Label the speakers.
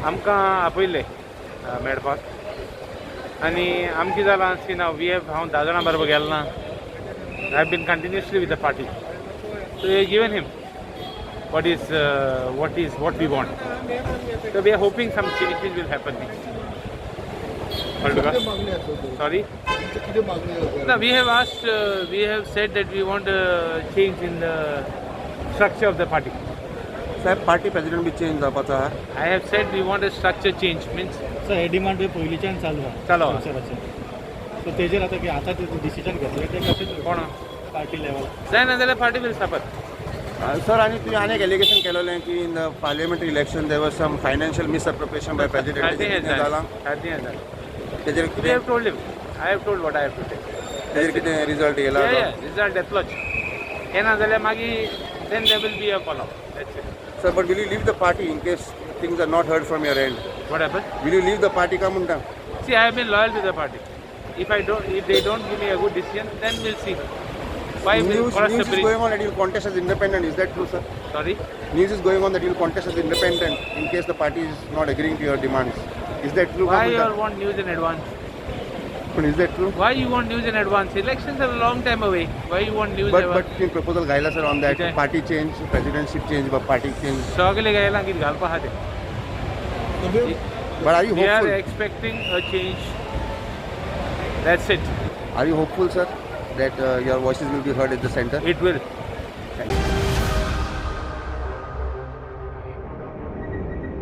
Speaker 1: आमकां आपयले मेळपाक आनी आमची जालां सी नाव वी हॅव हांव 10 जाणां बरोबर गेलो ना I have been continuously with the party so we given him what we want. So we are hoping some changes will happen. Sorry? No, we have asked, we have said that we want a change in the structure of the party.
Speaker 2: साहेब party president be change जावपाचो आहा.
Speaker 1: I have said we want a structure change, means
Speaker 3: sir हे demand पयलींच्यान चालू आहा
Speaker 1: चालू आहा.
Speaker 3: सो तेजेर आतां की आतां डिसिजन घेतलें तें कशें
Speaker 1: कोण
Speaker 3: पार्टी लेवल
Speaker 1: जायना जाल्यार पार्टी will suffer.
Speaker 2: सर आणि तुम्ही अनेक एलिगेशन केलेलें की in the parliamentary election there was some financial misappropriation by president जालां तेजेर
Speaker 1: We have told him. I have told what I have to say.
Speaker 2: तेजेर कितें रिजल्ट येयला
Speaker 1: Result approach. येना जाल्यार मागीर then there will be a follow. That's it.
Speaker 2: Sir but will you leave the party in case things are not heard from your end
Speaker 1: What happened?
Speaker 2: Will you leave the party का म्हणटा
Speaker 1: See, I have been loyal to the party. If they don't give me a good decision, then we'll see. Why will
Speaker 2: news
Speaker 1: cross the
Speaker 2: is
Speaker 1: bridge?
Speaker 2: going on that you will contest as independent, is that true, sir?
Speaker 1: Sorry?
Speaker 2: News is going on that you will contest as independent in case the party is not agreeing to your demands, is that true?
Speaker 1: Why you all want news in advance?
Speaker 2: But is that true?
Speaker 1: Why you want news in advance? Elections are a long time away. Why you want news
Speaker 2: But in proposal gaila sir on that
Speaker 1: Okay.
Speaker 2: party change, presidency change, but party change.
Speaker 1: सगळे गायला कितें घालपा आहा तें.
Speaker 2: But are you
Speaker 1: We are
Speaker 2: hopeful?
Speaker 1: expecting a change. That's it.
Speaker 2: Are you hopeful, sir, that your voices will be heard at the center?
Speaker 1: It will.